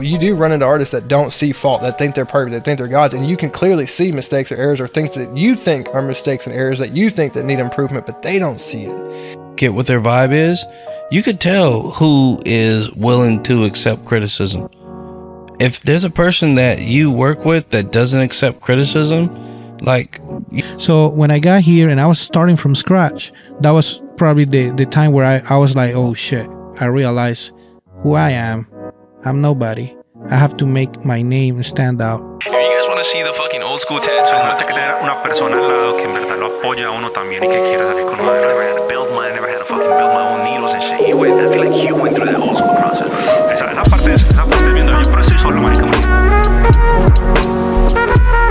You do run into artists that don't see fault, that think they're perfect, that think they're gods, and you can clearly see mistakes or errors or things that you think are mistakes and errors that you think that need improvement, but they don't see it. Get what their vibe is. You could tell who is willing to accept criticism. If there's a person that you work with that doesn't accept criticism, So when I got here and I was starting from scratch, that was probably the time where I was like, oh shit, I realized who I am. I'm nobody. I have to make my name stand out. If you guys want to see the fucking old school tattoo, que tener una persona al lado que en verdad lo apoya a uno también y que quiere salir con uno. I never had to build mine, I never had to fucking build my own needles and shit. I feel like you went through that old school process, bro. Esa parte viendo yo, pero estoy solo, marica.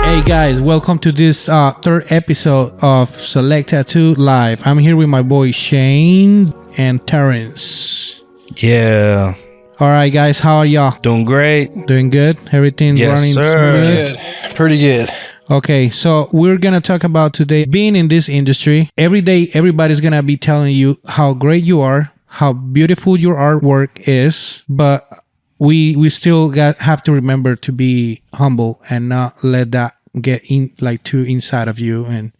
Hey guys, welcome to this third episode of Select Tattoo Live. I'm here with my boy Shane and Terrence. Yeah. All right, guys, how are y'all? Doing great. Doing good? Everything running smooth? Good. Pretty good. Okay, so we're going to talk about today being in this industry. Every day, everybody's going to be telling you how great you are, how beautiful your artwork is, but we still have to remember to be humble and not let that get in too inside of you and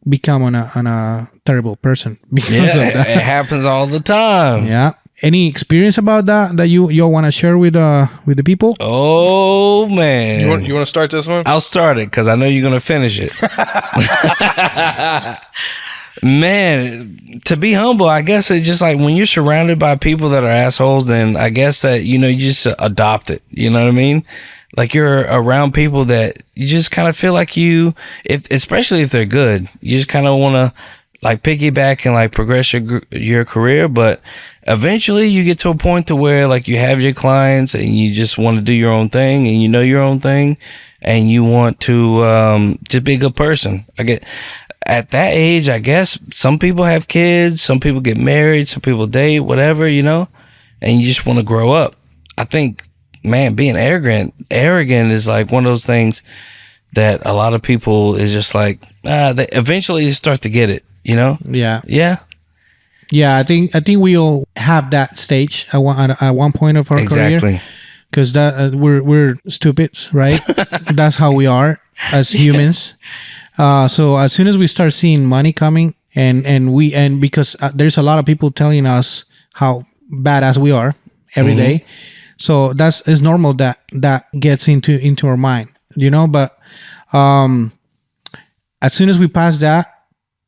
become on a terrible person because of that. It happens all the time. Yeah. Any experience about that you want to share with the people? Oh man, You want to start this one? I'll start it because I know you're gonna finish it. Man, to be humble, I guess it's just like when you're surrounded by people that are assholes, then I guess that you just adopt it. You know what I mean? Like you're around people that you just kind of feel like especially if they're good, you just kind of want to like piggyback and like progress your career, but eventually you get to a point to where like you have your clients and you just want to do your own thing and you know your own thing and you want to just be a good person. At that age, I guess some people have kids, some people get married, some people date, whatever, and you just want to grow up. I think, man, being arrogant is like one of those things that a lot of people is just like, they eventually start to get it. Yeah. I think we all have that stage at one point of our career, because that we're stupids, right? That's how we are as humans. So as soon as we start seeing money coming, and because there's a lot of people telling us how badass we are every day, so it's normal that gets into our mind, But as soon as we pass that,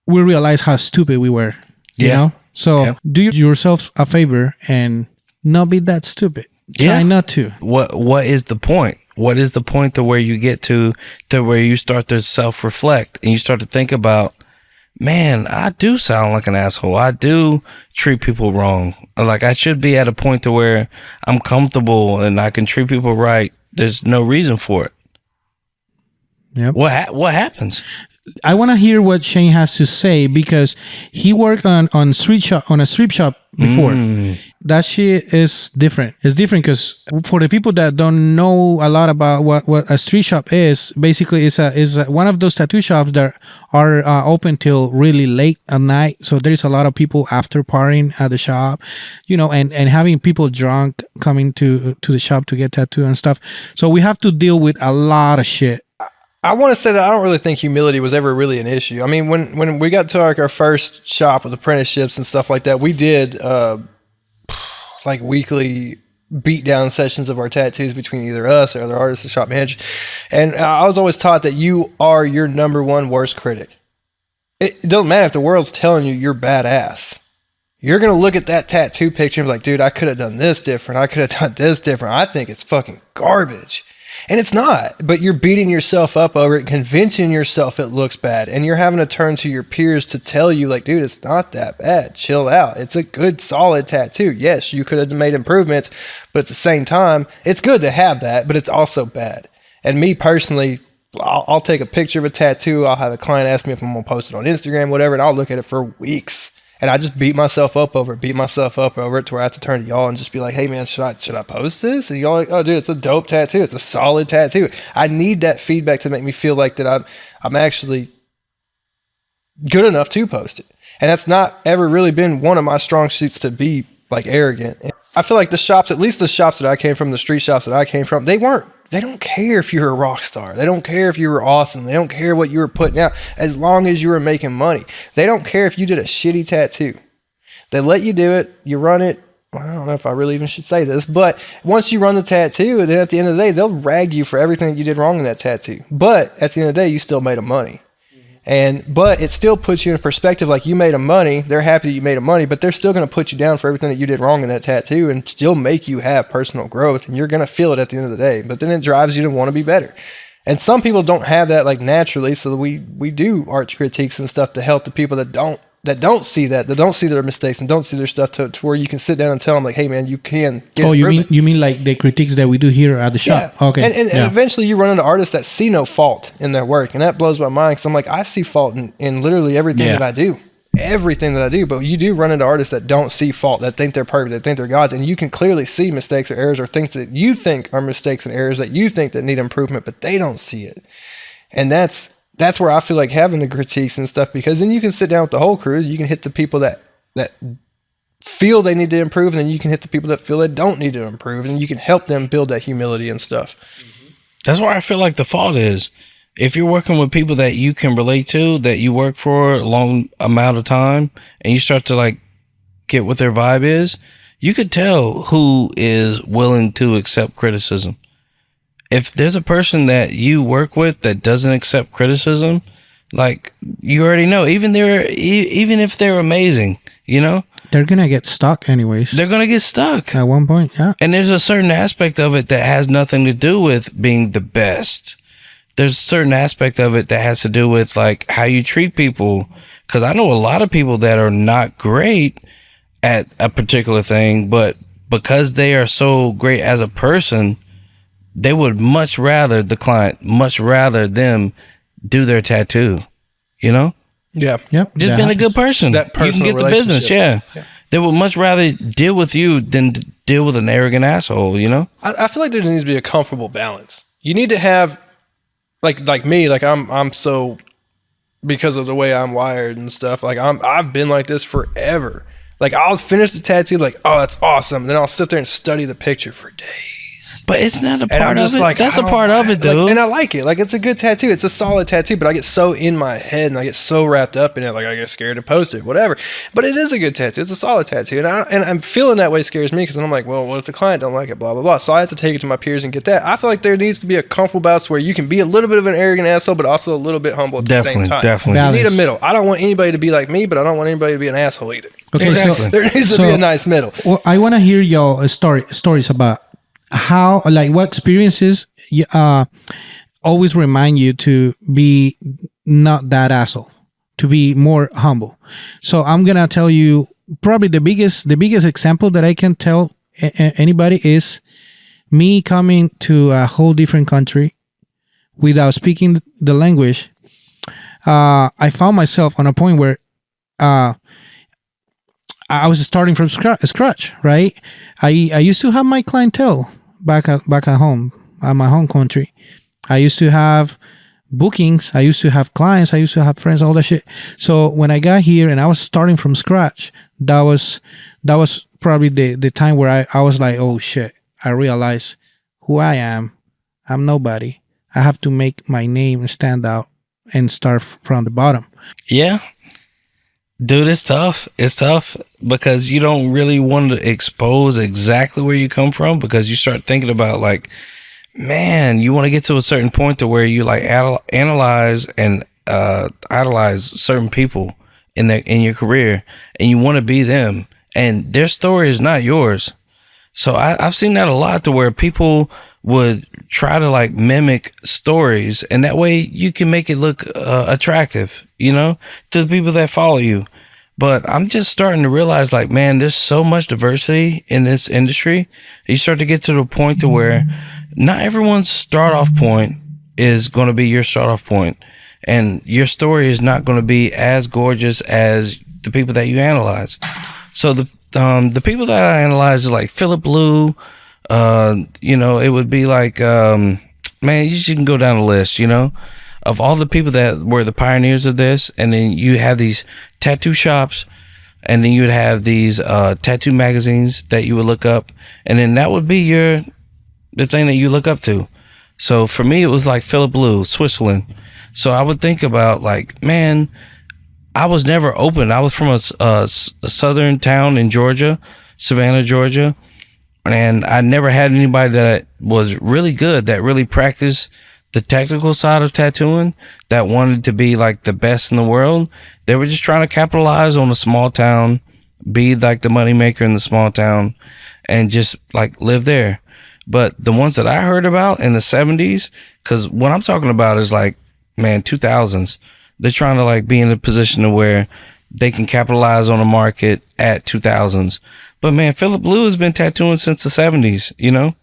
we realize how stupid we were, you know? So do yourself a favor and not be that stupid. Try not to. What is the point? What is the point to where you get to where you start to self-reflect and you start to think about, man, I do sound like an asshole. I do treat people wrong. Like I should be at a point to where I'm comfortable and I can treat people right. There's no reason for it. Yep. What happens? I want to hear what Shane has to say because he worked on a street shop before. That shit is different. It's different because for the people that don't know a lot about what a street shop is, basically is one of those tattoo shops that are open till really late at night. So there's a lot of people after partying at the shop, and having people drunk coming to the shop to get tattooed and stuff. So we have to deal with a lot of shit. I want to say that I don't really think humility was ever really an issue. I mean, when we got to our first shop with apprenticeships and stuff like that, we did like weekly beat-down sessions of our tattoos between either us or other artists or shop managers. And I was always taught that you are your number one worst critic. It doesn't matter if the world's telling you you're badass. You're going to look at that tattoo picture and be like, dude, I could have done this different. I could have done this different. I think it's fucking garbage. And it's not, but you're beating yourself up over it, convincing yourself it looks bad. And you're having to turn to your peers to tell you like, dude, it's not that bad. Chill out. It's a good, solid tattoo. Yes, you could have made improvements, but at the same time, it's good to have that, but it's also bad. And me personally, I'll take a picture of a tattoo. I'll have a client ask me if I'm going to post it on Instagram, whatever, and I'll look at it for weeks. And I just beat myself up over it to where I have to turn to y'all and just be like, hey man, should I post this? And y'all like, oh dude, it's a dope tattoo. It's a solid tattoo. I need that feedback to make me feel like that I'm actually good enough to post it. And that's not ever really been one of my strong suits to be like arrogant. I feel like the shops, at least the shops that I came from, the street shops that I came from, they don't care if you're a rock star. They don't care if you were awesome. They don't care what you were putting out as long as you were making money. They don't care if you did a shitty tattoo. They let you do it. You run it. Well, I don't know if I really even should say this, but once you run the tattoo, then at the end of the day, they'll rag you for everything that you did wrong in that tattoo. But at the end of the day, you still made them money. But it still puts you in perspective, like you made them money. They're happy that you made them money, but they're still going to put you down for everything that you did wrong in that tattoo and still make you have personal growth. And you're going to feel it at the end of the day. But then it drives you to want to be better. And some people don't have that like naturally. So we do art critiques and stuff to help the people that don't see that don't see their mistakes and don't see their stuff to where you can sit down and tell them like, hey man, you can get you mean like the critiques that we do here at the shop? Yeah. Okay. And eventually you run into artists that see no fault in their work, and that blows my mind because I'm like, I see fault in literally everything that I do. Everything that I do, but you do run into artists that don't see fault, that think they're perfect, that think they're gods, and you can clearly see mistakes or errors or things that you think are mistakes and errors that you think that need improvement, but they don't see it. And that's where I feel like having the critiques and stuff, because then you can sit down with the whole crew. You can hit the people that feel they need to improve, and then you can hit the people that feel they don't need to improve, and you can help them build that humility and stuff. That's where I feel like the fault is. If you're working with people that you can relate to, that you work for a long amount of time, and you start to like get what their vibe is, you could tell who is willing to accept criticism. If there's a person that you work with that doesn't accept criticism, like you already know, even if they're amazing, you know, they're gonna get stuck anyways. They're gonna get stuck at one point, yeah. And there's a certain aspect of it that has nothing to do with being the best. There's a certain aspect of it that has to do with like how you treat people. Because I know a lot of people that are not great at a particular thing, but because they are so great as a person, they would much rather them do their tattoo, you know? Yeah. Yep. Just being a good person. That you can get the business, yeah. They would much rather deal with you than deal with an arrogant asshole, you know? I feel like there needs to be a comfortable balance. You need to have, like me, like I'm so, because of the way I'm wired and stuff, like I've been like this forever. Like I'll finish the tattoo, like, oh, that's awesome. And then I'll sit there and study the picture for days. But it's not a part of it. Like, that's a part of it, dude. Like, and I like it. Like, it's a good tattoo. It's a solid tattoo, but I get so in my head and I get so wrapped up in it. Like, I get scared to post it, whatever. But it is a good tattoo. It's a solid tattoo. And I'm feeling that way scares me because then I'm like, well, what if the client don't like it, blah, blah, blah. So I have to take it to my peers and get that. I feel like there needs to be a comfortable balance where you can be a little bit of an arrogant asshole, but also a little bit humble at the same time. Definitely. You need a middle. I don't want anybody to be like me, but I don't want anybody to be an asshole either. Okay, exactly. so there needs to be a nice middle. Well, I want to hear your stories about how, like, what experiences always remind you to be not that asshole, to be more humble. So I'm gonna tell you probably the biggest example that I can tell anybody is me coming to a whole different country without speaking the language. I found myself on a point where I was starting from scratch, right? I used to have my clientele back at home, at my home country. I used to have bookings. I used to have clients. I used to have friends, all that shit. So when I got here and I was starting from scratch, that was probably the time where I was like, oh shit, I realized who I am. I'm nobody. I have to make my name stand out and start from the bottom. Yeah. Dude, it's tough. It's tough because you don't really want to expose exactly where you come from, because you start thinking about like, man, you want to get to a certain point to where you like analyze and idolize certain people in your career, and you want to be them, and their story is not yours. So I've seen that a lot, to where people would try to like mimic stories, and that way you can make it look attractive, you know, to the people that follow you. But I'm just starting to realize, like, man, there's so much diversity in this industry. You start to get to the point to where not everyone's start off point is going to be your start off point, and your story is not going to be as gorgeous as the people that you analyze. So the people that I analyze is like Philip Blue. You know, it would be like, man, you can go down the list, you know, of all the people that were the pioneers of this. And then you have these tattoo shops and then you'd have these tattoo magazines that you would look up, and then that would be the thing that you look up to. So for me, it was like Philip Lou, Switzerland. So I would think about like, man, I was never open. I was from a southern town in Georgia, Savannah, Georgia, and I never had anybody that was really good, that really practiced the technical side of tattooing, that wanted to be like the best in the world. They were just trying to capitalize on a small town, be like the moneymaker in the small town, and just like live there. But the ones that I heard about in the 70s, because what I'm talking about is like, man, 2000s. They're trying to like be in a position to where they can capitalize on a market at 2000s. But man, Philip Lou has been tattooing since the 70s, you know?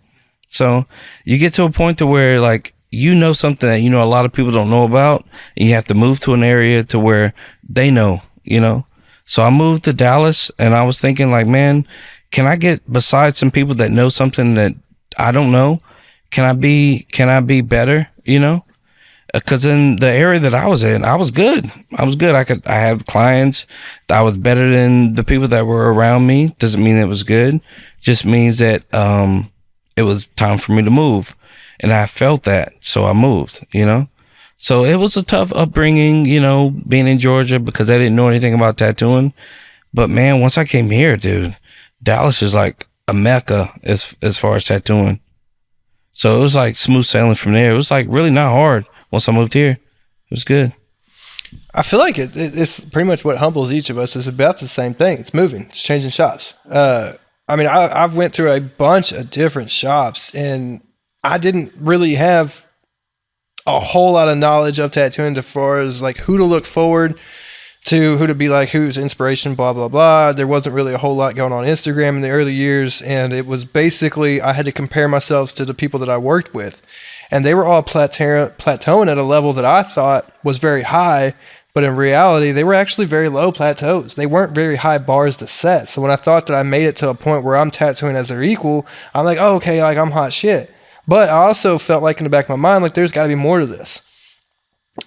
So you get to a point to where like, you know something that, you know, a lot of people don't know about, and you have to move to an area to where they know, you know? So I moved to Dallas, and I was thinking like, man, can I get beside some people that know something that I don't know? Can I be better, you know? Because in the area that I was in, I was good. I have clients. I was better than the people that were around me. Doesn't mean it was good. Just means that it was time for me to move. And I felt that, so I moved, you know? So it was a tough upbringing, you know, being in Georgia, because I didn't know anything about tattooing. But man, once I came here, dude, Dallas is like a mecca as far as tattooing. So it was like smooth sailing from there. It was like really not hard once I moved here. It was good. I feel like it's pretty much what humbles each of us is about the same thing. It's moving. It's changing shops. I mean, I've went through a bunch of different shops, and I didn't really have a whole lot of knowledge of tattooing as far as like who to look forward to, who to be like, who's inspiration, blah, blah, blah. There wasn't really a whole lot going on Instagram in the early years. And it was basically, I had to compare myself to the people that I worked with. And they were all plateauing at a level that I thought was very high. But in reality, they were actually very low plateaus. They weren't very high bars to set. So when I thought that I made it to a point where I'm tattooing as their equal, I'm like, oh, okay, like I'm hot shit. But I also felt like in the back of my mind, like there's got to be more to this.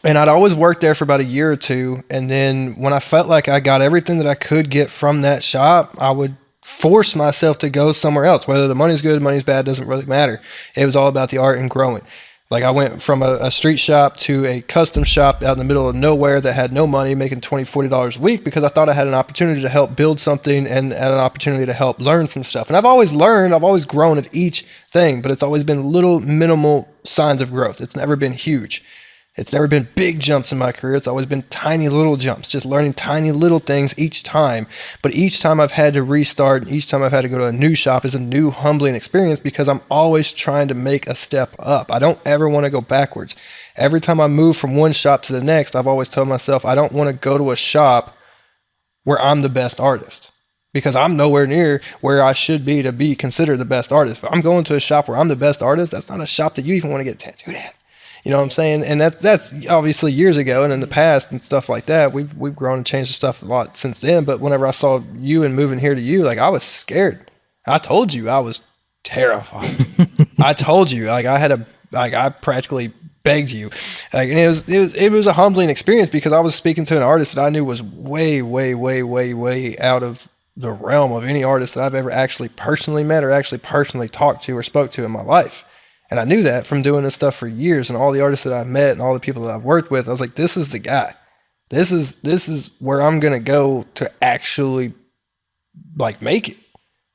And I'd always worked there for about a year or two. And then when I felt like I got everything that I could get from that shop, I would force myself to go somewhere else. Whether the money's good, money's bad, doesn't really matter. It was all about the art and growing. Like I went from a street shop to a custom shop out in the middle of nowhere that had no money, making $20, $40 a week, because I thought I had an opportunity to help build something and an opportunity to help learn some stuff. And I've always learned, I've always grown at each thing, but it's always been little minimal signs of growth. It's never been huge. It's never been big jumps in my career. It's always been tiny little jumps, just learning tiny little things each time. But each time I've had to restart, and each time I've had to go to a new shop is a new humbling experience, because I'm always trying to make a step up. I don't ever want to go backwards. Every time I move from one shop to the next, I've always told myself I don't want to go to a shop where I'm the best artist, because I'm nowhere near where I should be to be considered the best artist. If I'm going to a shop where I'm the best artist, that's not a shop that you even want to get tattooed at. You know what I'm saying? And that's obviously years ago, and in the past and stuff like that, we've grown and changed the stuff a lot since then. But whenever I saw you and moving here to you, like I was scared. I told you I was terrified. I told you, like I practically begged you. Like, and it was a humbling experience, because I was speaking to an artist that I knew was way, way, way, way, way out of the realm of any artist that I've ever actually personally met or actually personally talked to or spoke to in my life. And I knew that from doing this stuff for years, and all the artists that I've met and all the people that I've worked with. I was like, this is the guy. This is where I'm going to go to actually like make it.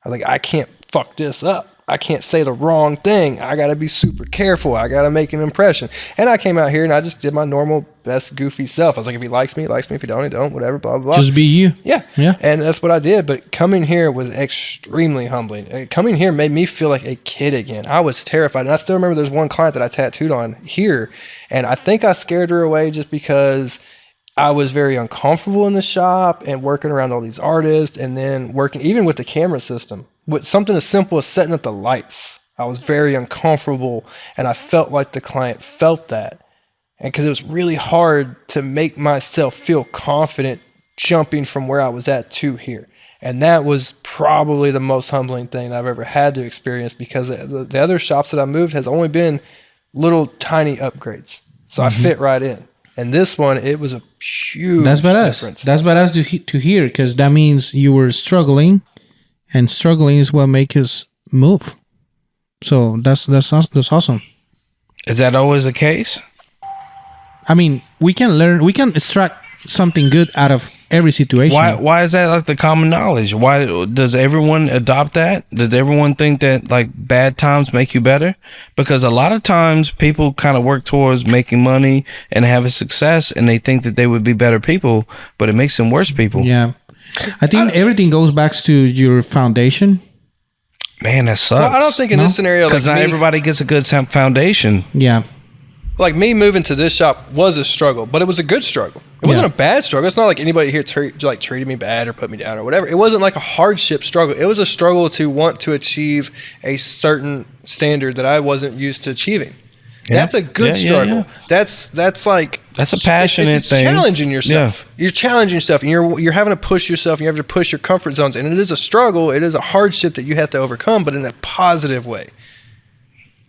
I was like, I can't fuck this up. I can't say the wrong thing. I got to be super careful. I got to make an impression. And I came out here and I just did my normal, best goofy self. I was like, if he likes me, he likes me. If he don't, he don't, whatever, blah, blah, blah. Just be you. Yeah. Yeah. And that's what I did. But coming here was extremely humbling. Coming here made me feel like a kid again. I was terrified. And I still remember there's one client that I tattooed on here. And I think I scared her away just because I was very uncomfortable in the shop and working around all these artists, and then working even with the camera system. With something as simple as setting up the lights, I was very uncomfortable, and I felt like the client felt that. And because it was really hard to make myself feel confident jumping from where I was at to here. And that was probably the most humbling thing I've ever had to experience, because the other shops that I moved has only been little tiny upgrades. So I fit right in. And this one, it was a huge That's badass. difference. That's badass to hear, because that means you were struggling, and struggling is what makes us move. So that's awesome. Is that always the case? I mean, we can extract something good out of every situation. Why is that like the common knowledge? Why does everyone adopt that? Does everyone think that like bad times make you better? Because a lot of times people kind of work towards making money and having success, and they think that they would be better people, but it makes them worse people. Yeah. I think everything goes back to your foundation. Man, that sucks. Well, I don't think in this scenario, because not everybody gets a good foundation. Yeah. Like me moving to this shop was a struggle, but it was a good struggle. It wasn't a bad struggle. It's not like anybody here treated me bad or put me down or whatever. It wasn't like a hardship struggle. It was a struggle to want to achieve a certain standard that I wasn't used to achieving. Yeah. That's a good struggle. That's like that's a passionate it's thing. Challenging yourself. Yeah. You're challenging yourself, and you're having to push yourself. And you have to push your comfort zones, and it is a struggle. It is a hardship that you have to overcome, but in a positive way.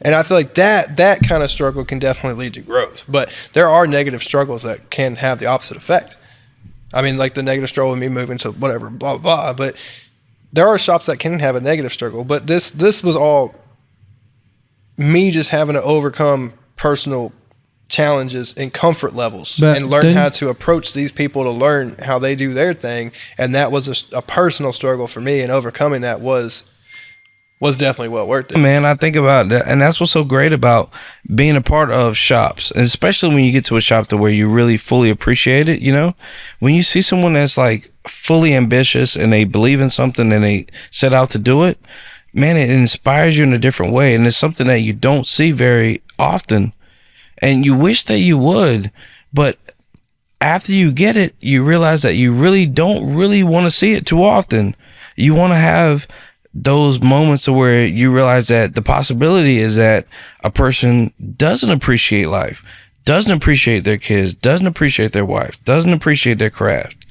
And I feel like that kind of struggle can definitely lead to growth. But there are negative struggles that can have the opposite effect. I mean, like the negative struggle with me moving to whatever, blah, blah, blah. But there are shops that can have a negative struggle. But this was all me just having to overcome personal challenges and comfort levels and learn how to approach these people to learn how they do their thing. And that was a personal struggle for me, and overcoming that was definitely well worth it. Man, I think about that, and that's what's so great about being a part of shops, and especially when you get to a shop to where you really fully appreciate it. You know, when you see someone that's like fully ambitious and they believe in something and they set out to do it, man, it inspires you in a different way, and it's something that you don't see very often, and you wish that you would, but after you get it, you realize that you really don't really want to see it too often. You want to have those moments where you realize that the possibility is that a person doesn't appreciate life, doesn't appreciate their kids, doesn't appreciate their wife, doesn't appreciate their craft.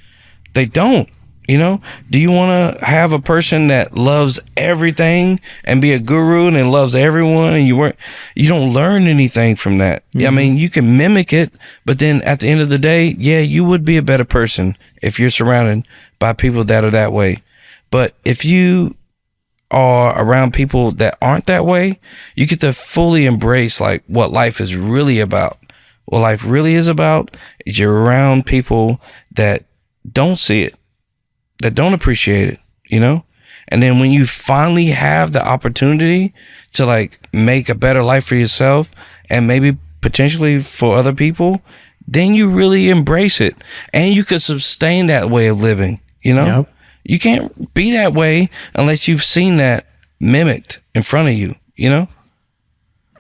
They don't, you know? Do you want to have a person that loves everything and be a guru and then loves everyone, and you don't learn anything from that? Mm-hmm. I mean, you can mimic it, but then at the end of the day, yeah, you would be a better person if you're surrounded by people that are that way. But if you are around people that aren't that way, you get to fully embrace like what life is really about. What life really is about is you're around people that don't see it, that don't appreciate it, you know? And then when you finally have the opportunity to like make a better life for yourself and maybe potentially for other people, then you really embrace it, and you could sustain that way of living, you know? Yep. You can't be that way unless you've seen that mimicked in front of you, you know?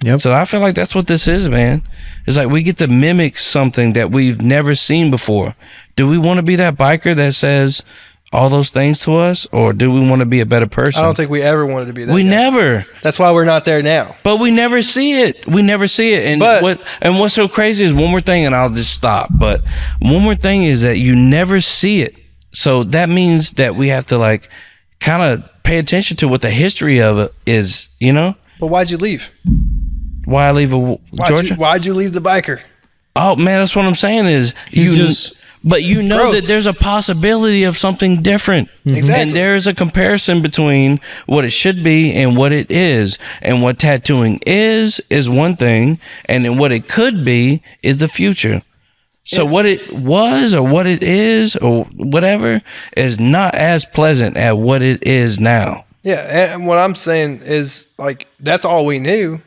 Yep. So I feel like that's what this is, man. It's like we get to mimic something that we've never seen before. Do we want to be that biker that says all those things to us, or do we want to be a better person? I don't think we ever wanted to be that. We never. That's why we're not there now. But we never see it. We never see it. And what's so crazy is one more thing, and I'll just stop. But one more thing is that you never see it. So that means that we have to like kind of pay attention to what the history of it is, you know? But why'd you leave? Why I leave Georgia? Why'd you leave the biker? Oh man, that's what I'm saying is but you know growth. That there's a possibility of something different. Exactly. And there's a comparison between what it should be and what it is. And what tattooing is one thing, and then what it could be is the future. So what it was or what it is or whatever is not as pleasant as what it is now. Yeah, and what I'm saying is like that's all we knew,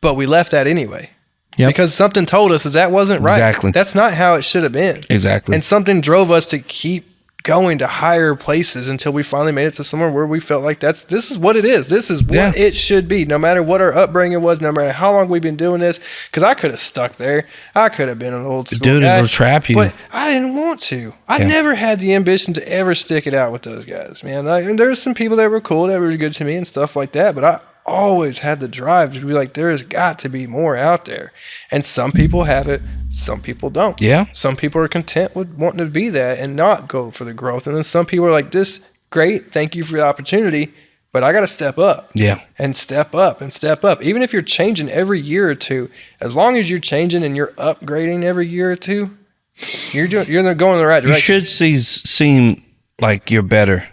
but we left that anyway. Yep. Because something told us that wasn't right. Exactly. That's not how it should have been. Exactly. And something drove us to keep going to higher places until we finally made it to somewhere where we felt like this is what it is. This is what it should be, no matter what our upbringing was, no matter how long we've been doing this. Because I could have stuck there. I could have been an old school guy. It'll trap you. But I didn't want to. I never had the ambition to ever stick it out with those guys, man. And there's some people that were cool, that were good to me and stuff like that, but I always had the drive to be like, there's got to be more out there. And some people have it, some people don't. Yeah. Some people are content with wanting to be that and not go for the growth. And then some people are like, this great, thank you for the opportunity, but I got to step up. Yeah. And step up and step up. Even if you're changing every year or two, as long as you're changing and you're upgrading every year or two, you're going in the right direction. You should seem like you're better.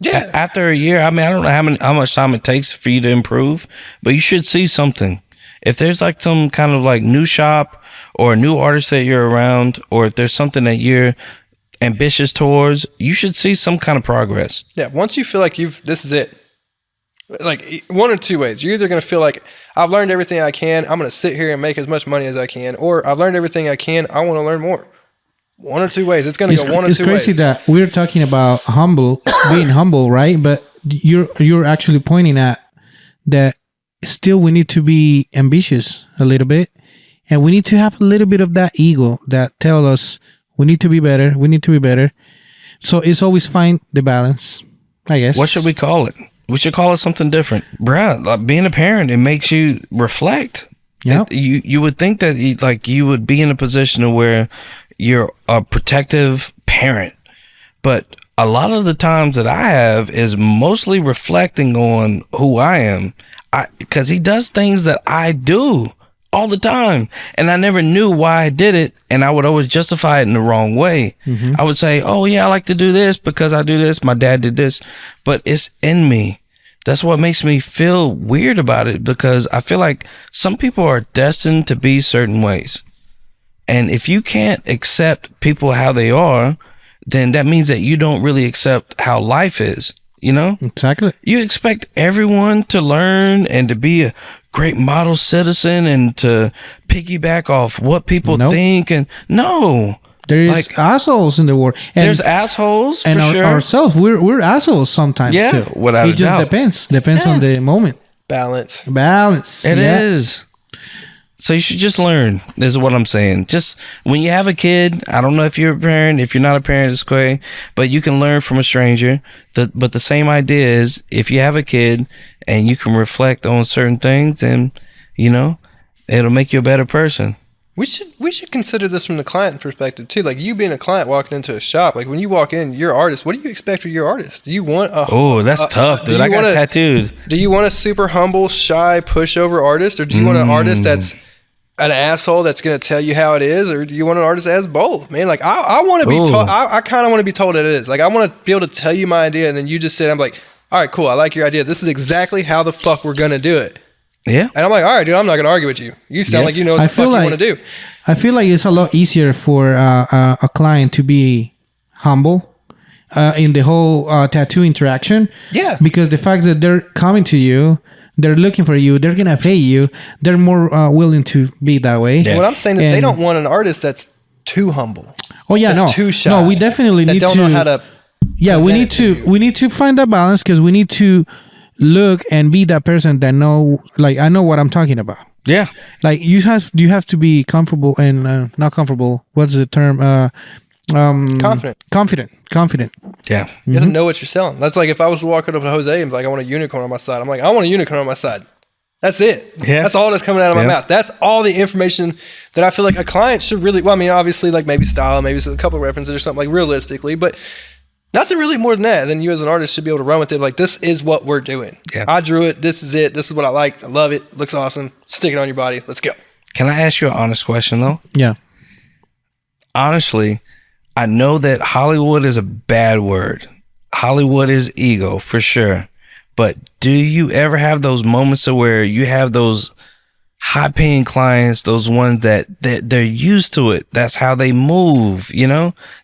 Yeah. After a year, I mean, I don't know how much time it takes for you to improve, but you should see something. If there's like some kind of like new shop or a new artist that you're around, or if there's something that you're ambitious towards, you should see some kind of progress. Yeah. Once you feel like this is it, like one or two ways. You're either going to feel like I've learned everything I can. I'm going to sit here and make as much money as I can, or I've learned everything I can. I want to learn more. One or two ways. It's going to go one or two ways. It's crazy that we're talking about being humble, right? But you're actually pointing at that still we need to be ambitious a little bit, and we need to have a little bit of that ego that tell us we need to be better. We need to be better. So it's always find the balance, I guess. What should we call it? We should call it something different. Bruh, like being a parent, it makes you reflect. Yeah. You would think that you would be in a position where you're a protective parent. But a lot of the times that I have is mostly reflecting on who I am. Because he does things that I do all the time. And I never knew why I did it. And I would always justify it in the wrong way. I would say, oh, yeah, I like to do this because I do this. My dad did this. But it's in me. That's what makes me feel weird about it, because I feel like some people are destined to be certain ways. And if you can't accept people how they are, then that means that you don't really accept how life is. You know? Exactly. You expect everyone to learn and to be a great model citizen and to piggyback off what people think. And no. There is assholes in the world. And there's assholes, and for sure. Ourselves, we're assholes sometimes too. Without it a doubt. Depends on the moment. Balance. It is. So you should just learn. This is what I'm saying. Just when you have a kid, I don't know if you're a parent. If you're not a parent, it's okay. But you can learn from a stranger. But the same idea is, if you have a kid and you can reflect on certain things, then, it'll make you a better person. We should consider this from the client perspective too. Like, you being a client walking into a shop, like when you walk in, you're an artist. What do you expect from your artist? Do you want that's tough, dude. I got tattooed. Do you want a super humble, shy, pushover artist, or do you want an artist that's an asshole that's going to tell you how it is, or do you want an artist that has both? Man, like I want to be told. I kind of want to be told that it is. Like, I want to be able to tell you my idea, and then you just say, I'm like, all right, cool. I like your idea. This is exactly how the fuck we're going to do it. Yeah. And I'm like, all right, dude, I'm not going to argue with you. You sound like you know what the fuck you want to do. I feel like it's a lot easier for a client to be humble in the whole tattoo interaction. Yeah. Because the fact that they're coming to you, they're looking for you, they're going to pay you, they're more willing to be that way. Yeah. What I'm saying is they don't want an artist that's too humble. Oh, yeah, that's too shy. No, we definitely need to. Don't know how to. Yeah, we need to find that balance, because we need to look and be that person that I know what I'm talking about. Yeah. Like, you have to be comfortable and not comfortable. What's the term? Confident. Yeah. You have to know what you're selling. That's like if I was walking up to Jose and be like, I want a unicorn on my side. I'm like, I want a unicorn on my side. That's it. Yeah. That's all that's coming out of my mouth. That's all the information that I feel like a client should really, well, I mean, obviously, like maybe style, maybe a couple of references or something, like realistically, but nothing really more than that. Then you as an artist should be able to run with it. Like, this is what we're doing. Yeah. I drew it. This is it. This is what I like. I love it. Looks awesome. Stick it on your body. Let's go. Can I ask you an honest question, though? Yeah. Honestly, I know that Hollywood is a bad word. Hollywood is ego, for sure. But do you ever have those moments of where you have those high-paying clients, those ones that they're used to it? That's how they move,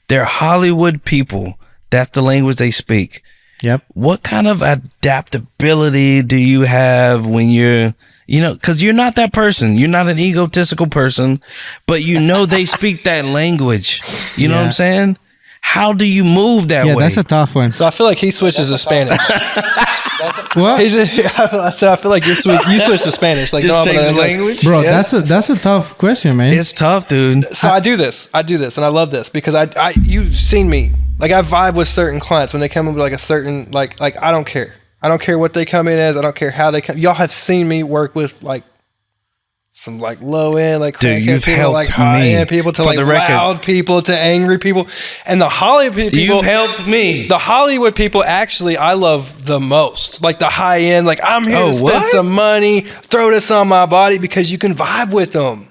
They're Hollywood people. That's the language they speak. Yep. What kind of adaptability do you have when you're, because you're not that person. You're not an egotistical person, but they speak that language. You know what I'm saying? How do you move that way? Yeah, that's a tough one. So I feel like he switches to Spanish. What? I said I feel like you switch to Spanish. Like, just no, change the language, bro. Yeah. That's a tough question, man. It's tough, dude. So I do this, and I love this because I you've seen me. Like, I vibe with certain clients when they come in with like a certain like I don't care. I don't care what they come in as. I don't care how they come. Y'all have seen me work with like some like low end, like Dude, crackhead you've people, helped like high me. end people, to For like the record. loud people, to angry people, and the Hollywood people. You've helped me. The Hollywood people, actually, I love the most. Like the high end, like I'm here to spend what? some money, throw this on my body, because you can vibe with them.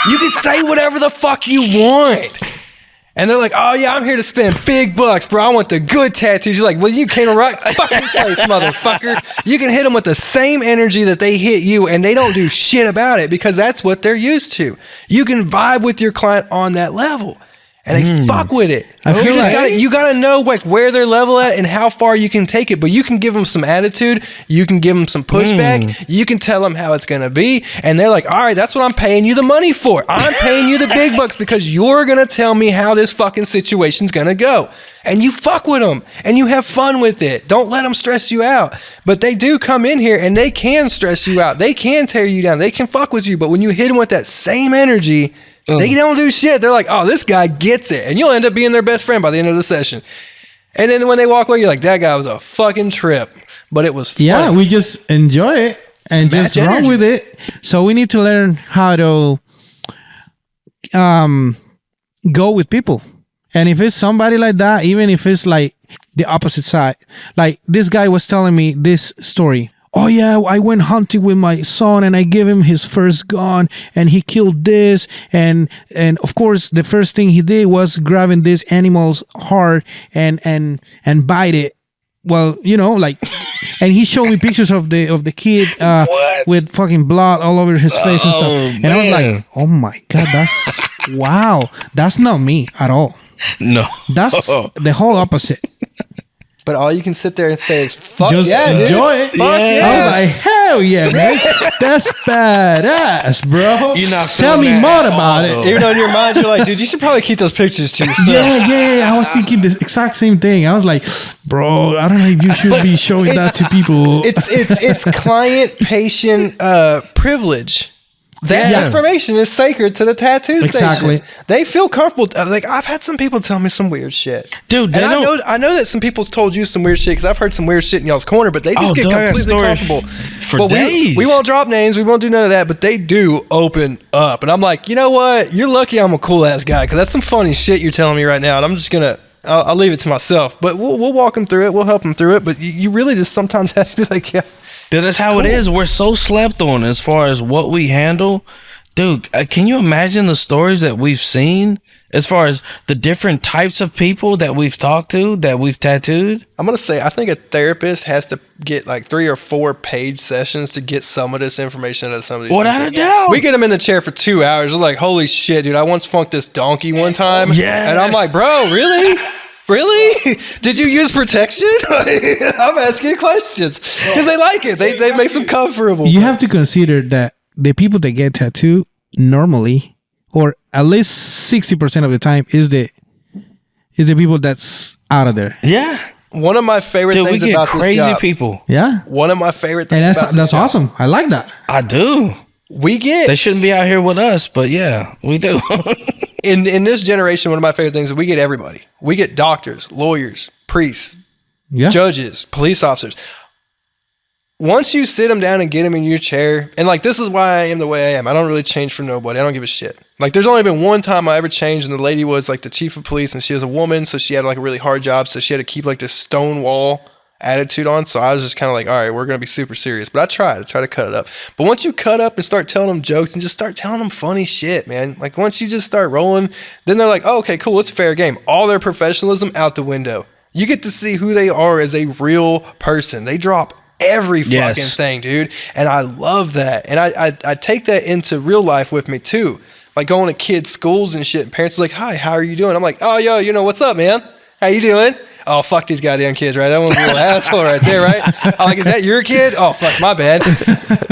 You can say whatever the fuck you want. And they're like, oh yeah, I'm here to spend big bucks, bro. I want the good tattoos. You're like, well, you can't rock fucking place, motherfucker. You can hit them with the same energy that they hit you, and they don't do shit about it, because that's what they're used to. You can vibe with your client on that level, and they fuck with it. You gotta know like where they're level at and how far you can take it. But you can give them some attitude. You can give them some pushback. You can tell them how it's gonna be, and they're like, all right, that's what I'm paying you the money for. I'm paying you the big bucks because you're gonna tell me how this fucking situation's gonna go. And you fuck with them, and you have fun with it. Don't let them stress you out. But they do come in here, and they can stress you out. They can tear you down. They can fuck with you. But when you hit them with that same energy, they don't do shit. They're like, oh, this guy gets it. And you'll end up being their best friend by the end of the session. And then when they walk away, you're like, that guy was a fucking trip. But it was fun. Yeah, we just enjoy it and Match just run energy. with it. So we need to learn how to go with people. And if it's somebody like that, even if it's like the opposite side, like this guy was telling me this story. Oh yeah, I went hunting with my son and I gave him his first gun and he killed this, and of course the first thing he did was grabbing this animal's heart and bite it. Well, you know, like, and he showed me pictures of the kid with fucking blood all over his face and stuff. And I was like, oh my God, that's wow. That's not me at all. No. That's the whole opposite. But all you can sit there and say is, fuck Just yeah, dude. enjoy it. Fuck yeah. I was like, hell yeah, man. That's badass, bro. You're not Tell feeling me that more at about all. it. Even though in your mind, you're like, dude, you should probably keep those pictures to yourself. Yeah. I was thinking this exact same thing. I was like, bro, I don't know if you should be showing that to people. It's client patient privilege. That information is sacred to the tattoo Exactly. station. They feel comfortable. Like, I've had some people tell me some weird shit. Dude, and I know that some people's told you some weird shit, because I've heard some weird shit in y'all's corner, but they just get completely comfortable. For days. We won't drop names. We won't do none of that, but they do open up. And I'm like, you know what? You're lucky I'm a cool ass guy, because that's some funny shit you're telling me right now. And I'm just going to, I'll leave it to myself. But we'll walk them through it. We'll help them through it. But you really just sometimes have to be like, yeah. Dude, that's how it is. We're so slept on as far as what we handle. Dude, can you imagine the stories that we've seen as far as the different types of people that we've talked to, that we've tattooed? I'm going to say, I think a therapist has to get like 3 or 4 page sessions to get some of this information out of some of these Without a people. doubt. We get them in the chair for 2 hours. We're like, holy shit, dude, I once funked this donkey one time. Yeah. And I'm like, bro, really? Really? Did you use protection? I'm asking questions because they like it. They make them comfortable. You have to consider that the people that get tattooed normally, or at least 60% of the time, is the people that's out of there. Yeah. One of my favorite Dude, we things get about crazy this job, people. Yeah. one of my favorite things And about this that's job, awesome. I like that. I do. we get They shouldn't be out here with us, but yeah, we do. in this generation, one of my favorite things is we get everybody. We get doctors, lawyers, priests, Yeah. judges, police officers. Once you sit them down and get them in your chair, and like, this is why I am the way I am. I don't really change for nobody. I don't give a shit. Like, there's only been one time I ever changed, and the lady was like the chief of police, and she was a woman, so she had like a really hard job, so she had to keep like this stonewall attitude on. So I was just kind of like, all right, we're gonna be super serious. But I try to cut it up. But once you cut up and start telling them jokes and just start telling them funny shit, man, like once you just start rolling, then they're like, oh, okay, cool, it's fair game. All their professionalism out the window. You get to see who they are as a real person. They drop every fucking thing, dude. And I love that. And I take that into real life with me too. Like going to kids' schools and shit. And parents are like, hi, how are you doing? I'm like, oh, yo, you know, what's up, man? How you doing? Oh, fuck these goddamn kids, right? That one's a little asshole right there, right? I'm like, is that your kid? Oh, fuck, my bad.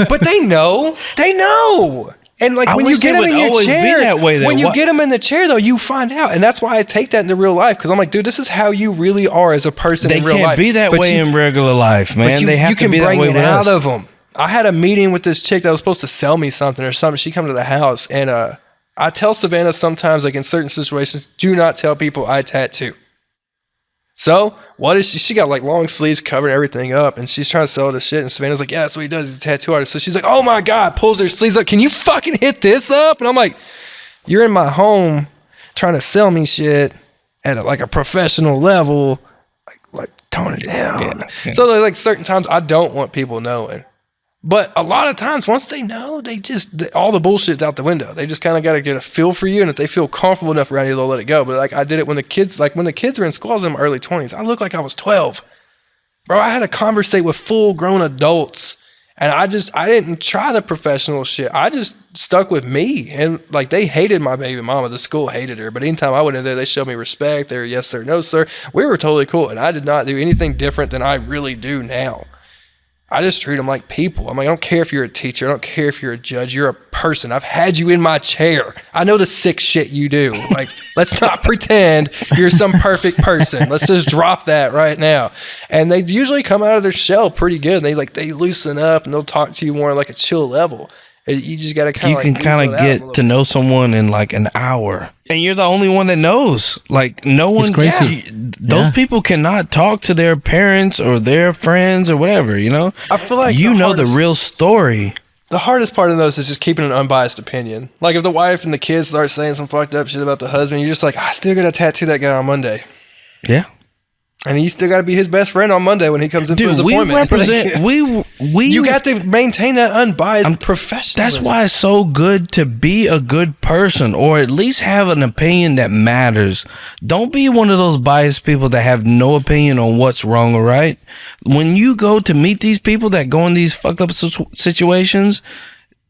But they know. They know. And like when you get them in your chair, when you get them in the chair though, you find out. And that's why I take that into real life, because I'm like, dude, this is how you really are as a person in real life. They can't be that way in regular life, man. They have to be that way with us. You can bring it out of them. I had a meeting with this chick that was supposed to sell me something or something. She come to the house, and I tell Savannah sometimes, like in certain situations, do not tell people I tattoo. So what is she? She got like long sleeves covering everything up, and she's trying to sell this shit. And Savannah's like, yeah, that's what he does. He's a tattoo artist. So she's like, oh my God, pulls her sleeves up. Can you fucking hit this up? And I'm like, you're in my home trying to sell me shit at like a professional level. Like tone it down. Yeah. So there's like certain times I don't want people knowing. But a lot of times, once they know, all the bullshit's out the window. They just kind of got to get a feel for you, and if they feel comfortable enough around you, they'll let it go. But like I did it when the kids were in school, I was in my early 20s. I looked like I was 12. Bro, I had to conversate with full-grown adults, and I didn't try the professional shit. I just stuck with me, and like they hated my baby mama. The school hated her, but anytime I went in there, they showed me respect. They were yes sir, no sir. We were totally cool, and I did not do anything different than I really do now. I just treat them like people. I'm like, I don't care if you're a teacher. I don't care if you're a judge. You're a person. I've had you in my chair. I know the sick shit you do. Like, let's not pretend you're some perfect person. Let's just drop that right now. And they usually come out of their shell pretty good. They loosen up and they'll talk to you more like a chill level. You just got to kind of you can kind of get to know someone in like an hour, and you're the only one that knows. Like no one, it's crazy. Those people cannot talk to their parents or their friends or whatever. You know, I feel like you know the real story. The hardest part of those is just keeping an unbiased opinion. Like if the wife and the kids start saying some fucked up shit about the husband, you're just like, I still gotta tattoo that guy on Monday. Yeah. And you still got to be his best friend on Monday when he comes in for his appointment. You got to maintain that unbiased professionalism. That's why it's so good to be a good person, or at least have an opinion that matters. Don't be one of those biased people that have no opinion on what's wrong or right. When you go to meet these people that go in these fucked up situations,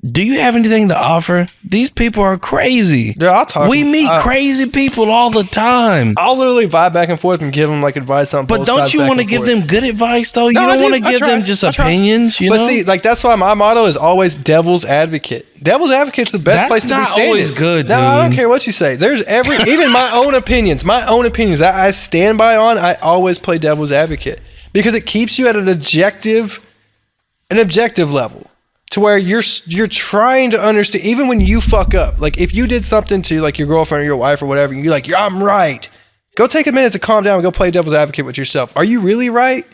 do you have anything to offer? These people are crazy. Dude, I'll talk. We meet crazy people all the time. I'll literally vibe back and forth and give them like advice on both sides. But don't you want to give them good advice though? You don't want to give them just opinions, you know? But see, like that's why my motto is always devil's advocate. Devil's advocate's the best place to be standing. That's not always good, No, dude. I don't care what you say. There's even my own opinions that I stand by on, I always play devil's advocate because it keeps you at an objective level. To where you're trying to understand, even when you fuck up, like if you did something to like your girlfriend or your wife or whatever, and you're like, I'm right. Go take a minute to calm down and go play devil's advocate with yourself. Are you really right?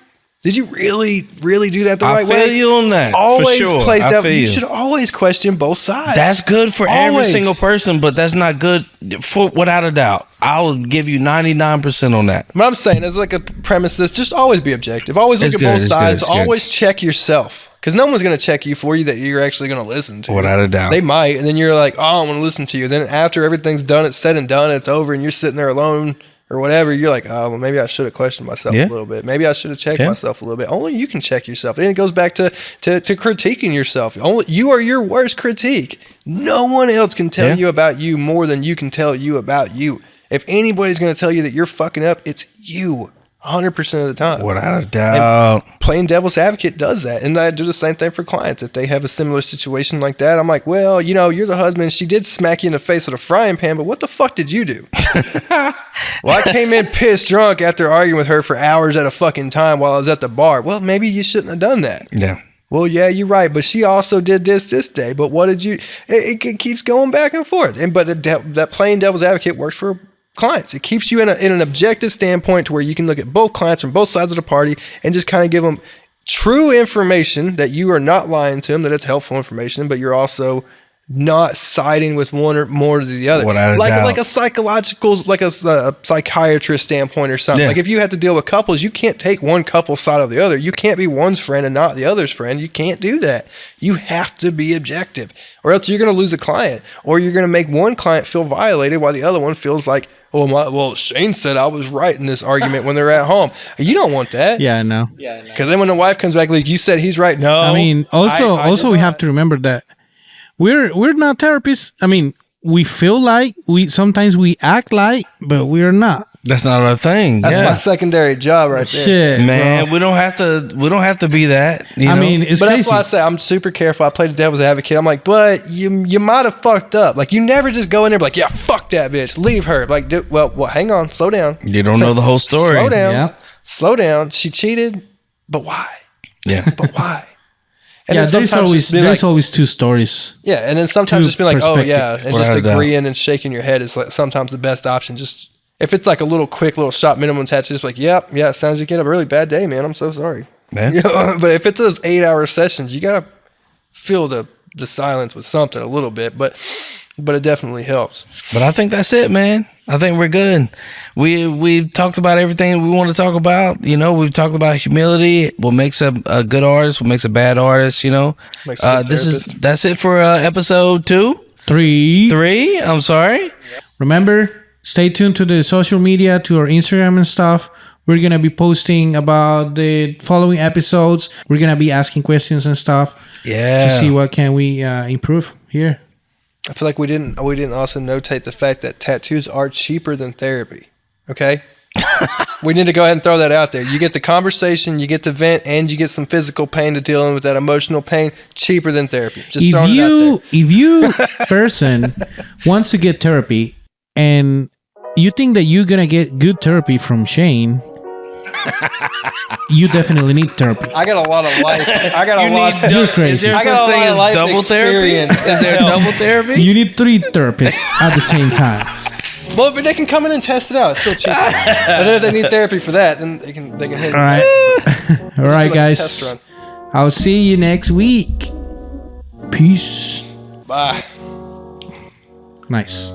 Did you really do that the right way? I feel you on that. Always for sure. play devil. You should always question both sides. That's good for every single person, but that's not good for without a doubt. I'll give you 99% on that. What I'm saying is like a premise that's just always be objective. Always look at both sides. Always check yourself. Because no one's going to check you for you that you're actually going to listen to. Without a doubt. They might. And then you're like, oh, I don't want to listen to you. Then after everything's done, it's said and done, it's over, and you're sitting there alone or whatever, you're like, oh, well, maybe I should have questioned myself a little bit. Maybe I should have checked myself a little bit. Only you can check yourself. And it goes back to critiquing yourself. Only you are your worst critique. No one else can tell you about you more than you can tell you about you. If anybody's going to tell you that you're fucking up, it's you. 100% of the time. Without a doubt. And playing devil's advocate does that. And I do the same thing for clients. If they have a similar situation like that, I'm like, well, you know, you're the husband. She did smack you in the face with a frying pan, but what the fuck did you do? Well, I came in pissed drunk after arguing with her for hours at a fucking time while I was at the bar. Well, maybe you shouldn't have done that. Yeah. Well, yeah, you're right. But she also did this day. But what did you... It keeps going back and forth. But that playing devil's advocate works for clients. It keeps you in an objective standpoint to where you can look at both clients from both sides of the party and just kind of give them true information that you are not lying to them, that it's helpful information, but you're also not siding with one or more to the other. Like a psychological, like a psychiatrist standpoint or something. Yeah. Like if you have to deal with couples, you can't take one couple's side of the other. You can't be one's friend and not the other's friend. You can't do that. You have to be objective, or else you're going to lose a client, or you're going to make one client feel violated while the other one feels like, well, Shane said I was right in this argument when they're at home. You don't want that. Yeah, I know. Because then when the wife comes back, like, you said he's right. No. I mean, also we have to remember that we're not therapists. I mean, we feel like sometimes we act like, but we're not. That's not our thing. That's my secondary job right there. Shit, man, bro. We don't have to be that. You know? mean, it's crazy. That's why I say I'm super careful. I play the devil's advocate. I'm like, but you might have fucked up. Like, you never just go in there and be like, yeah, fuck that bitch, leave her. Like, well, hang on, slow down. You don't know the whole story. Slow down. Slow down. She cheated, but why? Yeah, but why? And yeah, there's always two stories. Yeah, and then sometimes just be like, oh yeah, and just agreeing and shaking your head is like sometimes the best option. Just if it's like a little quick little shot minimum tattoo, just like, yeah, it sounds like you had a really bad day, man. I'm so sorry. Yeah. You know, but if it's those 8-hour sessions, you gotta fill the silence with something a little bit, but it definitely helps. But I think that's it, man. I think we're good. We've talked about everything we want to talk about. You know, we've talked about humility, what makes a good artist, what makes a bad artist. You know, Makes a good that's it for episode 2. 3. I'm sorry. Remember, stay tuned to the social media, to our Instagram and stuff. We're going to be posting about the following episodes. We're going to be asking questions and stuff. Yeah. To see what can we improve here. I feel like we didn't also notate the fact that tattoos are cheaper than therapy. Okay? We need to go ahead and throw that out there. You get the conversation, you get the vent, and you get some physical pain to dealing with that emotional pain, cheaper than therapy. Just throwing it out there. If you person wants to get therapy and you think that you're going to get good therapy from Shane, you definitely need therapy. I got a lot of life. I got a lot. You're crazy. Is there I got such a thing lot of as life double therapy? experience. Is there double therapy? You need 3 therapists at the same time. Well, but they can come in and test it out. It's still cheaper. And then if they need therapy for that, then they can hit. All right. All right, like a guys. test run. I'll see you next week. Peace. Bye. Nice.